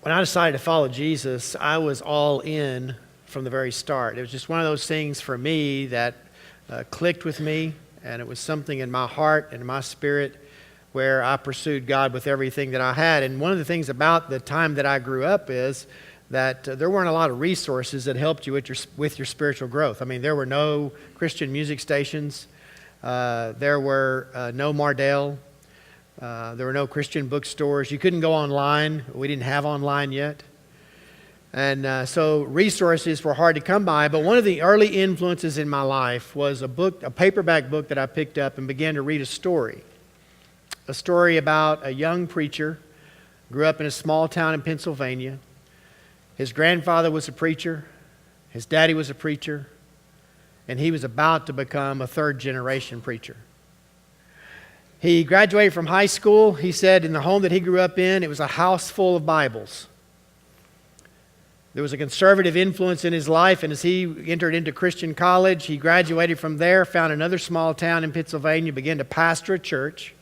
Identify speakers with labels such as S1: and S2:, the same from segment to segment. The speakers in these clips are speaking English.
S1: When I decided to follow Jesus, I was all in from the very start. It was just one of those things for me that clicked with me, and it was something in my heart and in my spirit where I pursued God with everything that I had. And one of the things about the time that I grew up is that there weren't a lot of resources that helped you with your spiritual growth. I mean, there were no Christian music stations. There were no Mardel. There were no Christian bookstores. You couldn't go online. We didn't have online yet. And so resources were hard to come by. But one of the early influences in my life was a paperback book that I picked up and began to read a story. A story about a young preacher, grew up in a small town in Pennsylvania. His grandfather was a preacher. His daddy was a preacher. And he was about to become a third-generation preacher. He graduated from high school. He said in the home that he grew up in, it was a house full of Bibles. There was a conservative influence in his life, and as he entered into Christian college, he graduated from there, found another small town in Pennsylvania, began to pastor a church.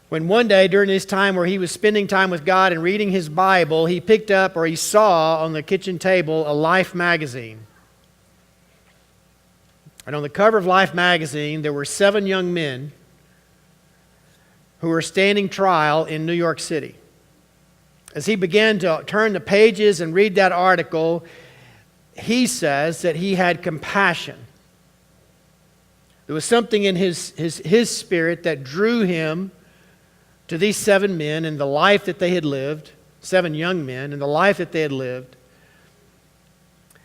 S1: When one day during this time where he was spending time with God and reading his Bible, he picked up or he saw on the kitchen table a Life magazine. And on the cover of Life magazine, there were 7 young men who were standing trial in New York City. As he began to turn the pages and read that article, he says that he had compassion. There was something in his spirit that drew him to these 7 men and the life that they had lived, 7 young men and the life that they had lived.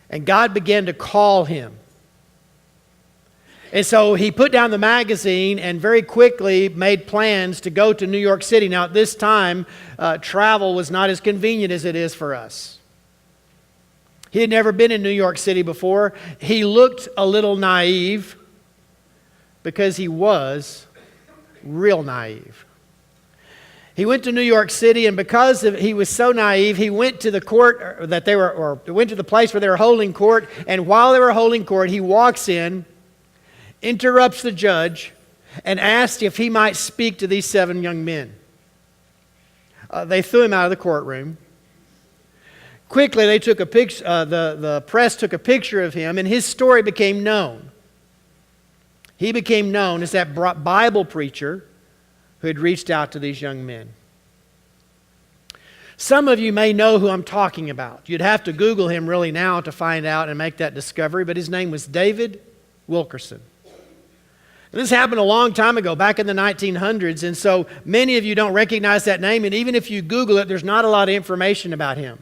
S1: And God began to call him. And so he put down the magazine and very quickly made plans to go to New York City. Now at this time, travel was not as convenient as it is for us. He had never been in New York City before. He looked a little naive because he was real naive. He went to New York City, and because he was so naive, he went to the court went to the place where they were holding court. And while they were holding court, he walks in, interrupts the judge, and asked if he might speak to these 7 young men. They threw him out of the courtroom. Quickly, they took a picture. The press took a picture of him, and his story became known. He became known as that Bible preacher who had reached out to these young men. Some of you may know who I'm talking about. You'd have to Google him really now to find out and make that discovery, but his name was David Wilkerson. And this happened a long time ago, back in the 1900s, and so many of you don't recognize that name, and even if you Google it, there's not a lot of information about him.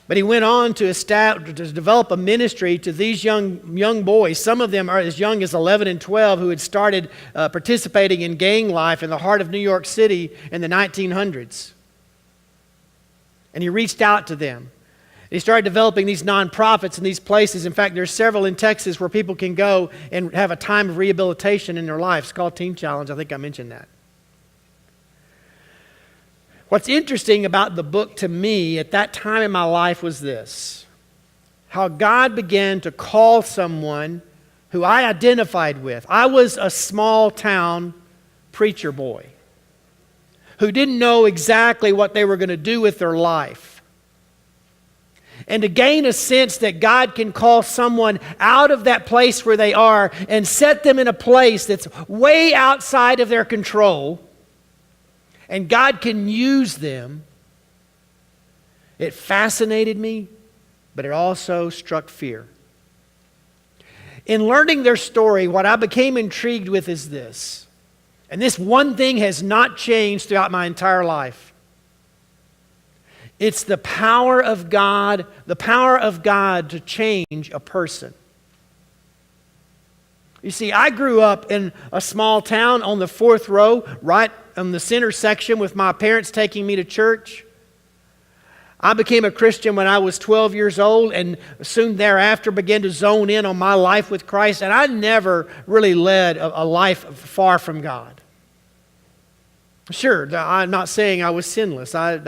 S1: But he went on to develop a ministry to these young boys. Some of them are as young as 11 and 12 who had started participating in gang life in the heart of New York City in the 1900s. And he reached out to them. He started developing these nonprofits in these places. In fact, there's several in Texas where people can go and have a time of rehabilitation in their life. It's called Teen Challenge. I think I mentioned that. What's interesting about the book to me at that time in my life was this: how God began to call someone who I identified with. I was a small town preacher boy who didn't know exactly what they were going to do with their life. And to gain a sense that God can call someone out of that place where they are and set them in a place that's way outside of their control, and God can use them, it fascinated me, but it also struck fear. In learning their story, what I became intrigued with is this, and this one thing has not changed throughout my entire life. It's the power of God to change a person. You see, I grew up in a small town on the 4th row, right in the center section with my parents taking me to church. I became a Christian when I was 12 years old and soon thereafter began to zone in on my life with Christ. And I never really led a life far from God. Sure, I'm not saying I was sinless. I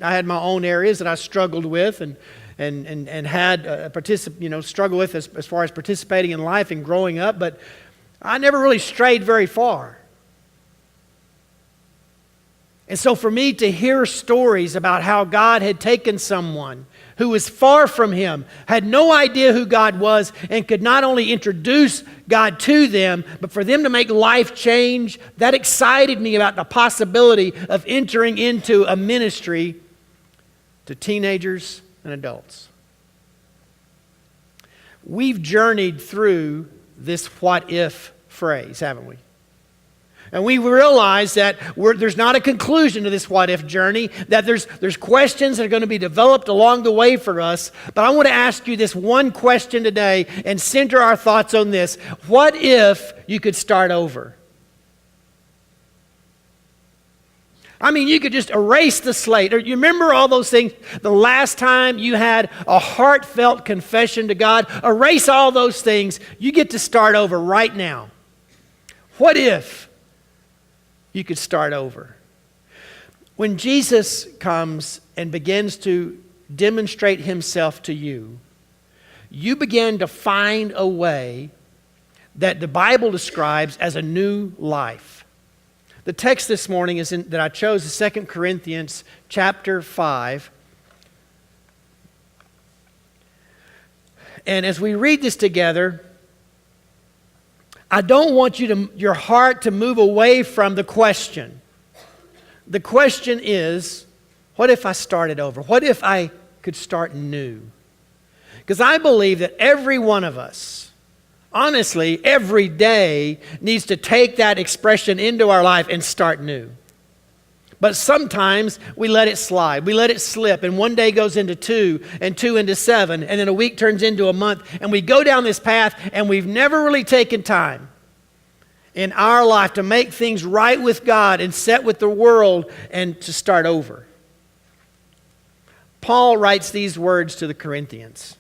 S1: had my own areas that I struggled with and had struggled with as far as participating in life and growing up, but I never really strayed very far. And so for me to hear stories about how God had taken someone who was far from Him, had no idea who God was, and could not only introduce God to them, but for them to make life change, that excited me about the possibility of entering into a ministry to teenagers and adults. We've journeyed through this what if phrase, haven't we? And we realize that there's not a conclusion to this what if journey, that there's questions that are going to be developed along the way for us. But I want to ask you this one question today and center our thoughts on this. What if you could start over? I mean, you could just erase the slate. Or you remember all those things? The last time you had a heartfelt confession to God, erase all those things. You get to start over right now. What if you could start over? When Jesus comes and begins to demonstrate Himself to you, you begin to find a way that the Bible describes as a new life. The text this morning that I chose is 2 Corinthians chapter 5. And as we read this together, I don't want your heart to move away from the question. The question is, what if I started over? What if I could start new? Because I believe that every one of us, honestly, every day needs to take that expression into our life and start new. But sometimes we let it slide. We let it slip, and one day goes into 2, and 2 into 7, and then a week turns into a month, and we go down this path, and we've never really taken time in our life to make things right with God and set with the world and to start over. Paul writes these words to the Corinthians.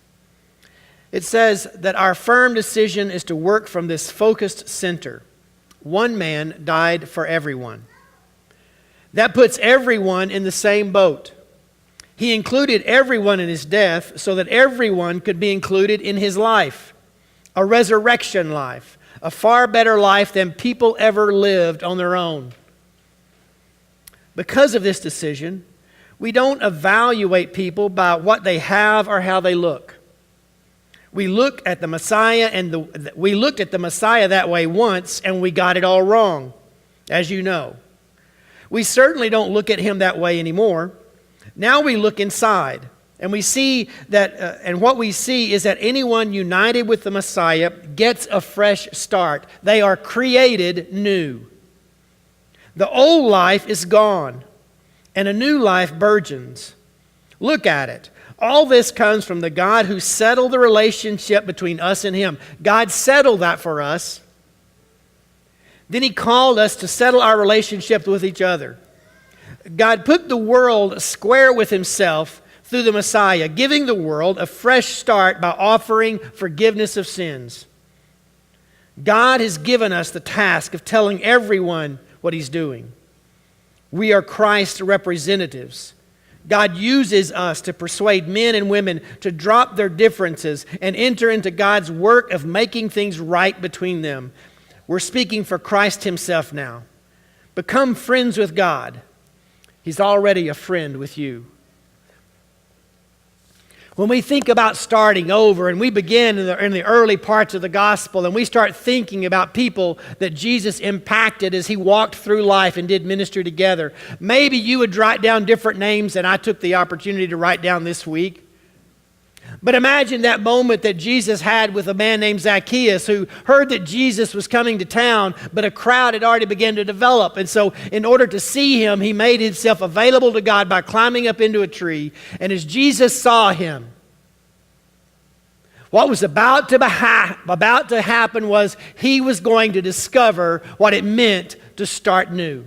S1: It says that our firm decision is to work from this focused center. One man died for everyone. That puts everyone in the same boat. He included everyone in His death so that everyone could be included in His life. A resurrection life. A far better life than people ever lived on their own. Because of this decision, we don't evaluate people by what they have or how they look. We look at the Messiah we looked at the Messiah that way once and we got it all wrong, as you know. We certainly don't look at Him that way anymore. Now we look inside and we see that, and what we see is that anyone united with the Messiah gets a fresh start. They are created new. The old life is gone and a new life burgeons. Look at it. All this comes from the God who settled the relationship between us and Him. God settled that for us. Then He called us to settle our relationship with each other. God put the world square with Himself through the Messiah, giving the world a fresh start by offering forgiveness of sins. God has given us the task of telling everyone what He's doing. We are Christ's representatives. God uses us to persuade men and women to drop their differences and enter into God's work of making things right between them. We're speaking for Christ Himself now. Become friends with God. He's already a friend with you. When we think about starting over and we begin in the early parts of the gospel and we start thinking about people that Jesus impacted as He walked through life and did ministry together, maybe you would write down different names than I took the opportunity to write down this week. But imagine that moment that Jesus had with a man named Zacchaeus who heard that Jesus was coming to town, but a crowd had already begun to develop. And so in order to see Him, he made himself available to God by climbing up into a tree. And as Jesus saw him, what was about to happen was he was going to discover what it meant to start new.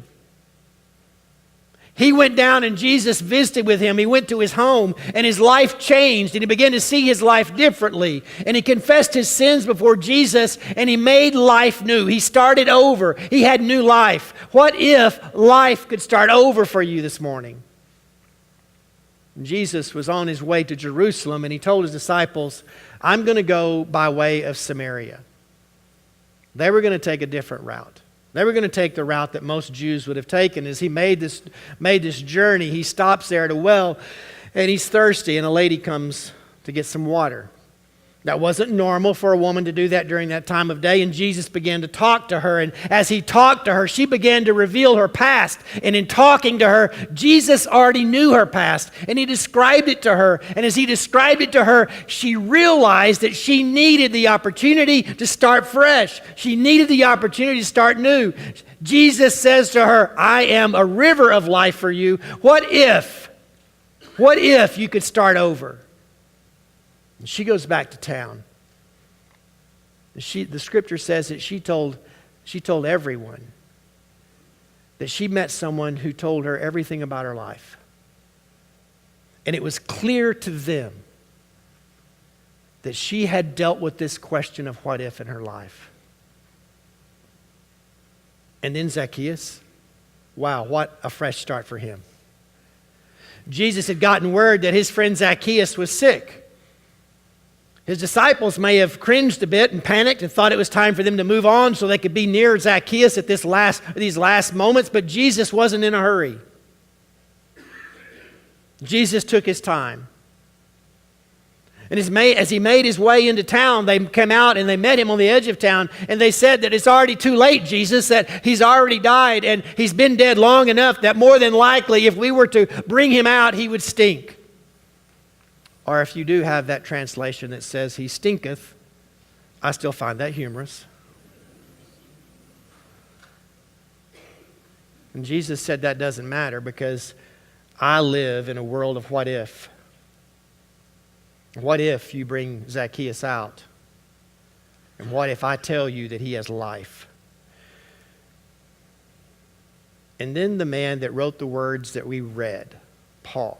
S1: He went down and Jesus visited with him. He went to his home and his life changed and he began to see his life differently. And he confessed his sins before Jesus and he made life new. He started over. He had new life. What if life could start over for you this morning? Jesus was on His way to Jerusalem and He told His disciples, I'm going to go by way of Samaria. They were going to take a different route. They were going to take the route that most Jews would have taken. As he made this journey, he stops there at a well, and he's thirsty, and a lady comes to get some water. That wasn't normal for a woman to do that during that time of day, and Jesus began to talk to her, and as he talked to her, she began to reveal her past, and in talking to her, Jesus already knew her past, and he described it to her, and as he described it to her, she realized that she needed the opportunity to start fresh. She needed the opportunity to start new. Jesus says to her, I am a river of life for you. What if you could start over? She goes back to town. The scripture says that she told everyone that she met someone who told her everything about her life. And it was clear to them that she had dealt with this question of what if in her life. And then Zacchaeus, wow, what a fresh start for him. Jesus had gotten word that his friend Zacchaeus was sick. His disciples may have cringed a bit and panicked and thought it was time for them to move on so they could be near Zacchaeus at these last moments, but Jesus wasn't in a hurry. Jesus took his time. And as he made his way into town, they came out and they met him on the edge of town, and they said that it's already too late, Jesus, that he's already died and he's been dead long enough that more than likely if we were to bring him out, he would stink. Or if you do have that translation that says he stinketh, I still find that humorous. And Jesus said that doesn't matter because I live in a world of what if. What if you bring Zacchaeus out? And what if I tell you that he has life? And then the man that wrote the words that we read, Paul.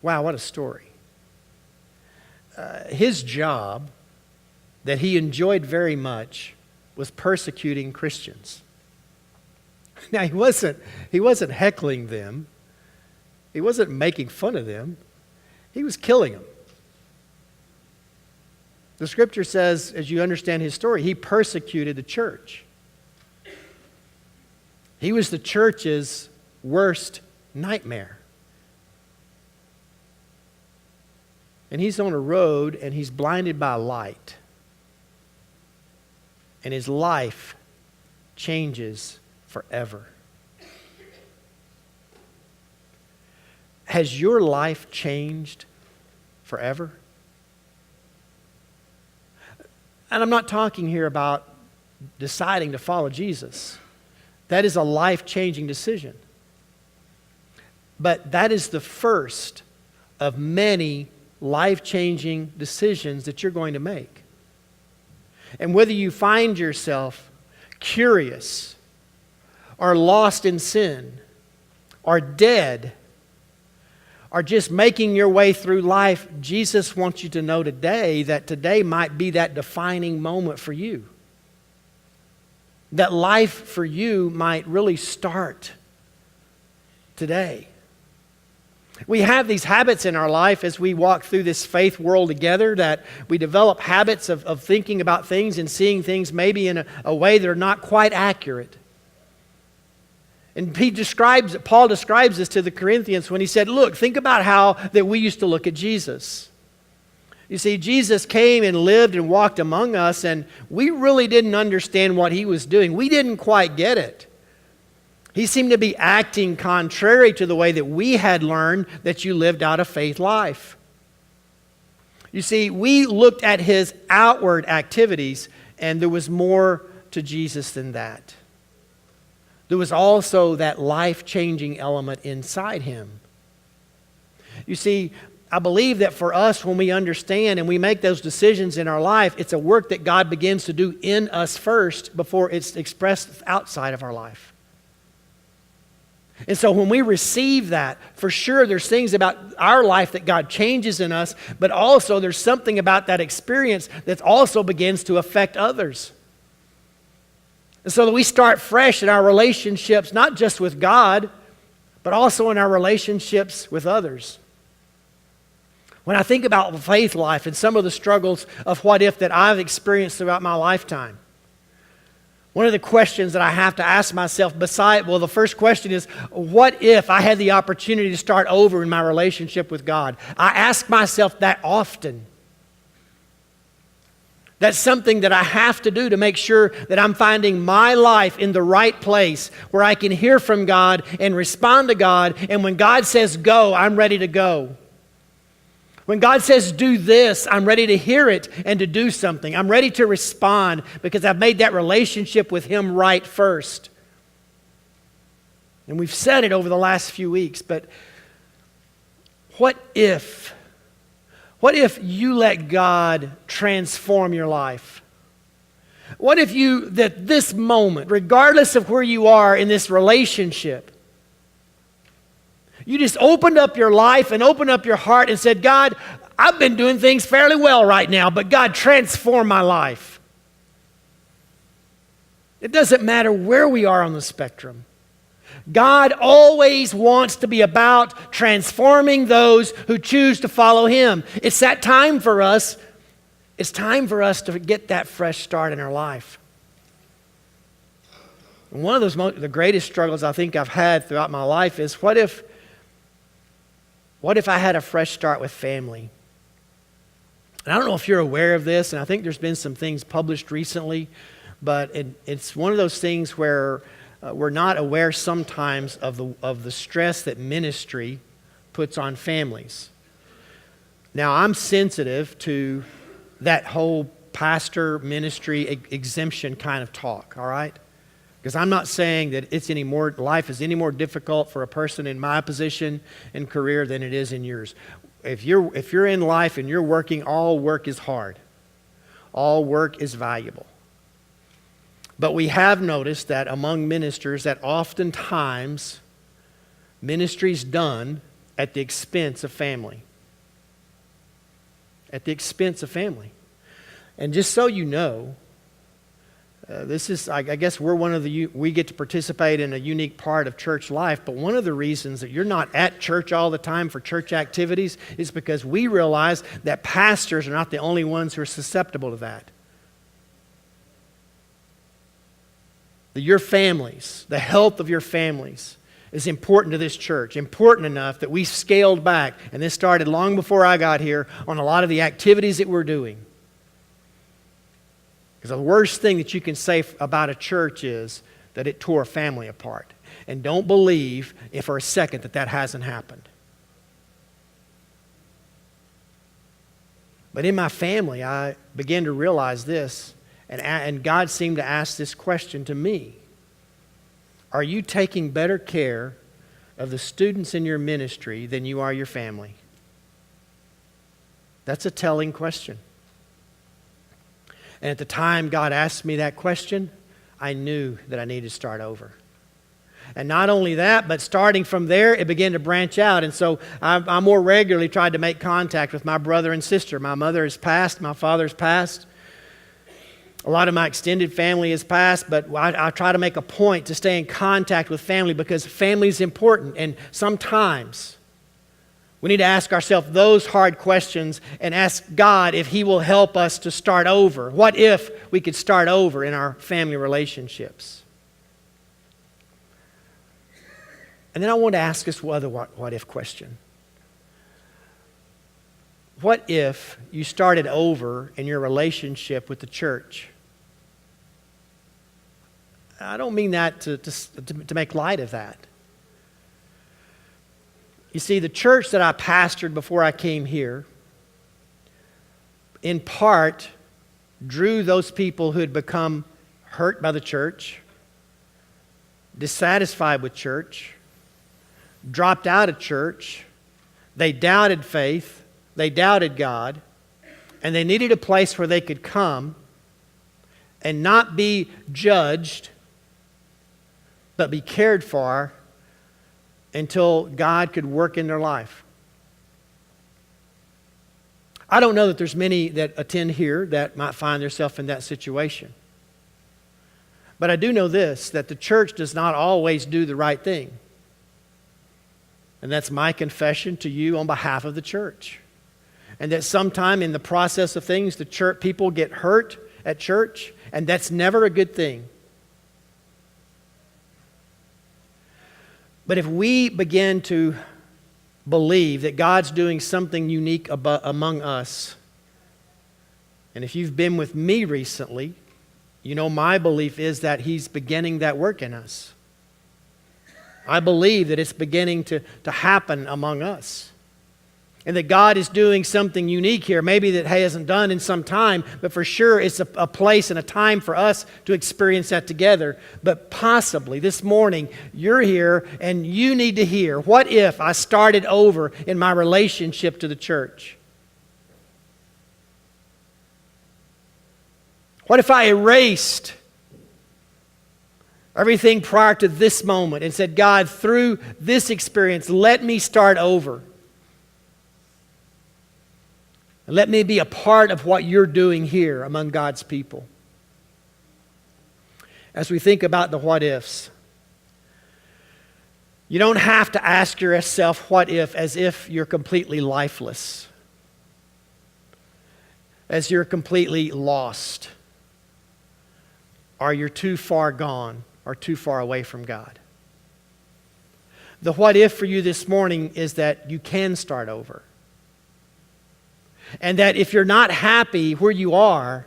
S1: Wow, what a story. His job that he enjoyed very much was persecuting Christians. Now, he wasn't heckling them. He wasn't making fun of them. He was killing them. The scripture says, as you understand his story, he persecuted the church. He was the church's worst nightmare. And he's on a road and he's blinded by light. And his life changes forever. Has your life changed forever? And I'm not talking here about deciding to follow Jesus. That is a life-changing decision. But that is the first of many life-changing decisions that you're going to make. And whether you find yourself curious or lost in sin or dead or just making your way through life, Jesus wants you to know today that today might be that defining moment for you. That life for you might really start today. We have these habits in our life as we walk through this faith world together, that we develop habits of thinking about things and seeing things maybe in a way that are not quite accurate. And Paul describes this to the Corinthians when he said, look, think about how that we used to look at Jesus. You see, Jesus came and lived and walked among us, and we really didn't understand what he was doing. We didn't quite get it. He seemed to be acting contrary to the way that we had learned that you lived out a faith life. You see, we looked at his outward activities, and there was more to Jesus than that. There was also that life-changing element inside him. You see, I believe that for us, when we understand and we make those decisions in our life, it's a work that God begins to do in us first before it's expressed outside of our life. And so when we receive that, for sure there's things about our life that God changes in us, but also there's something about that experience that also begins to affect others. And so that we start fresh in our relationships, not just with God, but also in our relationships with others. When I think about faith life and some of the struggles of what if that I've experienced throughout my lifetime, One of the questions that I have to ask myself the first question is, what if I had the opportunity to start over in my relationship with God? I ask myself that often. That's something that I have to do to make sure that I'm finding my life in the right place where I can hear from God and respond to God. And when God says go, I'm ready to go. When God says do this, I'm ready to hear it and to do something. I'm ready to respond because I've made that relationship with Him right first. And we've said it over the last few weeks, but what if you let God transform your life? What if that this moment, regardless of where you are in this relationship, you just opened up your life and opened up your heart and said, God, I've been doing things fairly well right now, but God, transform my life. It doesn't matter where we are on the spectrum. God always wants to be about transforming those who choose to follow Him. It's that time for us. It's time for us to get that fresh start in our life. And one of the greatest struggles I think I've had throughout my life is what if I had a fresh start with family? And I don't know if you're aware of this, and I think there's been some things published recently, but it's one of those things where we're not aware sometimes of the stress that ministry puts on families. Now, I'm sensitive to that whole pastor ministry exemption kind of talk, all right? Because I'm not saying that life is any more difficult for a person in my position and career than it is in yours. If you're in life and you're working, all work is hard. All work is valuable. But we have noticed that among ministers that oftentimes ministry's done at the expense of family. At the expense of family. And just so you know, this is, I guess we get to participate in a unique part of church life, but one of the reasons that you're not at church all the time for church activities is because we realize that pastors are not the only ones who are susceptible to that. Your families, the health of your families is important to this church, important enough that we scaled back, and this started long before I got here, on a lot of the activities that we're doing. Because the worst thing that you can say about a church is that it tore a family apart. And don't believe for a second that hasn't happened. But in my family, I began to realize this, and God seemed to ask this question to me. Are you taking better care of the students in your ministry than you are your family? That's a telling question. And at the time God asked me that question, I knew that I needed to start over. And not only that, but starting from there, it began to branch out. And so I more regularly tried to make contact with my brother and sister. My mother has passed, my father's passed. A lot of my extended family has passed, but I try to make a point to stay in contact with family because family is important. And sometimes we need to ask ourselves those hard questions and ask God if He will help us to start over. What if we could start over in our family relationships? And then I want to ask us another what if question. What if you started over in your relationship with the church? I don't mean that to make light of that. You see, the church that I pastored before I came here, in part, drew those people who had become hurt by the church, dissatisfied with church, dropped out of church, they doubted faith, they doubted God, and they needed a place where they could come and not be judged, but be cared for until God could work in their life. I don't know that there's many that attend here that might find themselves in that situation. But I do know this, that the church does not always do the right thing. And that's my confession to you on behalf of the church. And that sometime in the process of things, the church people get hurt at church, and that's never a good thing. But if we begin to believe that God's doing something unique among us, and if you've been with me recently, you know my belief is that He's beginning that work in us. I believe that it's beginning to happen among us. And that God is doing something unique here, maybe that He hasn't done in some time, but for sure it's a place and a time for us to experience that together. But possibly this morning, you're here and you need to hear, what if I started over in my relationship to the church? What if I erased everything prior to this moment and said, God, through this experience, let me start over. And let me be a part of what you're doing here among God's people. As we think about the what ifs, you don't have to ask yourself what if as if you're completely lifeless, as you're completely lost, or you're too far gone or too far away from God. The what if for you this morning is that you can start over. And that if you're not happy where you are,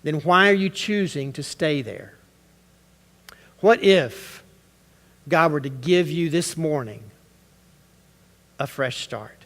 S1: then why are you choosing to stay there? What if God were to give you this morning a fresh start?